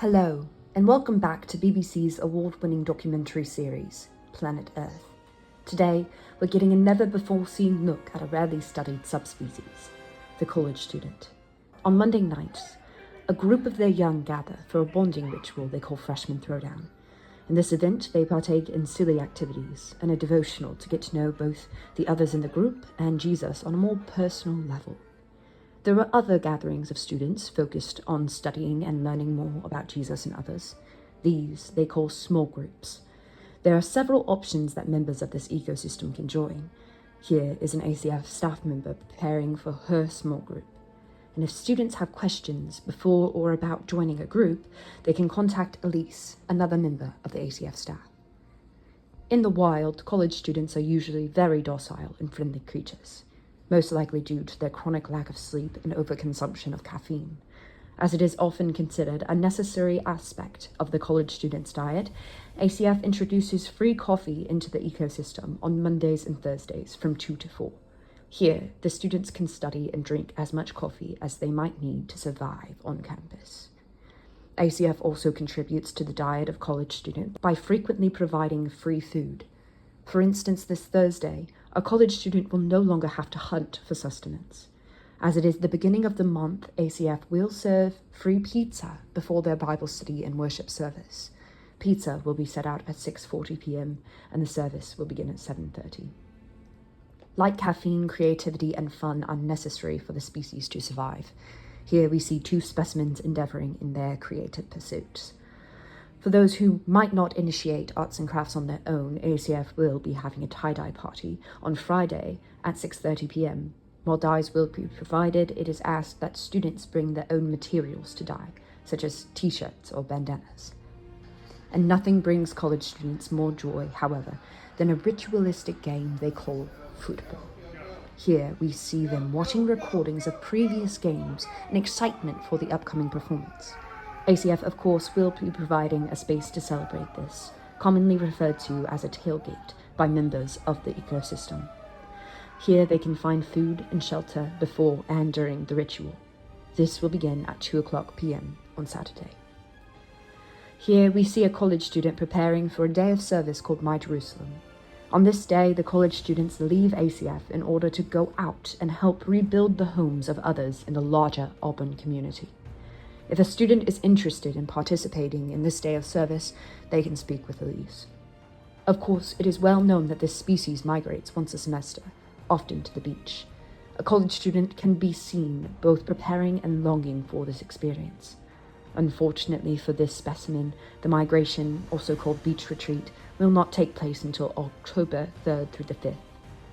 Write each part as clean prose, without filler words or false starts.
Hello, and welcome back to BBC's award-winning documentary series, Planet Earth. Today, we're getting a never-before-seen look at a rarely studied subspecies, the college student. On Monday nights, a group of their young gather for a bonding ritual they call Freshman Throwdown. In this event, they partake in silly activities and a devotional to get to know both the others in the group and Jesus on a more personal level. There are other gatherings of students focused on studying and learning more about Jesus and others. These they call small groups. There are several options that members of this ecosystem can join. Here is an ACF staff member preparing for her small group. And if students have questions before or about joining a group, they can contact Elise, another member of the ACF staff. In the wild, college students are usually very docile and friendly creatures, most likely due to their chronic lack of sleep and overconsumption of caffeine. As it is often considered a necessary aspect of the college student's diet, ACF introduces free coffee into the ecosystem on Mondays and Thursdays from 2 to 4. Here, the students can study and drink as much coffee as they might need to survive on campus. ACF also contributes to the diet of college students by frequently providing free food. For instance, this Thursday, a college student will no longer have to hunt for sustenance. As it is the beginning of the month, ACF will serve free pizza before their Bible study and worship service. Pizza will be set out at 6:40 p.m. and the service will begin at 7:30. Like caffeine, creativity and fun are necessary for the species to survive. Here we see two specimens endeavoring in their creative pursuits. For those who might not initiate arts and crafts on their own, ACF will be having a tie-dye party on Friday at 6:30 p.m. While dyes will be provided, it is asked that students bring their own materials to dye, such as t-shirts or bandanas. And nothing brings college students more joy, however, than a ritualistic game they call football. Here we see them watching recordings of previous games and excitement for the upcoming performance. ACF, of course, will be providing a space to celebrate this, commonly referred to as a tailgate by members of the ecosystem. Here they can find food and shelter before and during the ritual. This will begin at 2:00 p.m. on Saturday. Here we see a college student preparing for a day of service called My Jerusalem. On this day, the college students leave ACF in order to go out and help rebuild the homes of others in the larger Auburn community. If a student is interested in participating in this day of service, they can speak with Elise. Of course, it is well known that this species migrates once a semester, often to the beach. A college student can be seen both preparing and longing for this experience. Unfortunately for this specimen, the migration, also called beach retreat, will not take place until October 3rd through the 5th.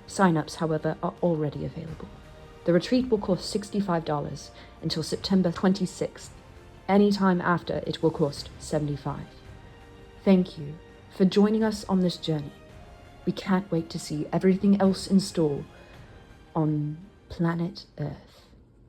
Sign-ups, however, are already available. The retreat will cost $65 until September 26th. Any time after, it will cost $75. Thank you for joining us on this journey. We can't wait to see everything else in store on Planet Earth.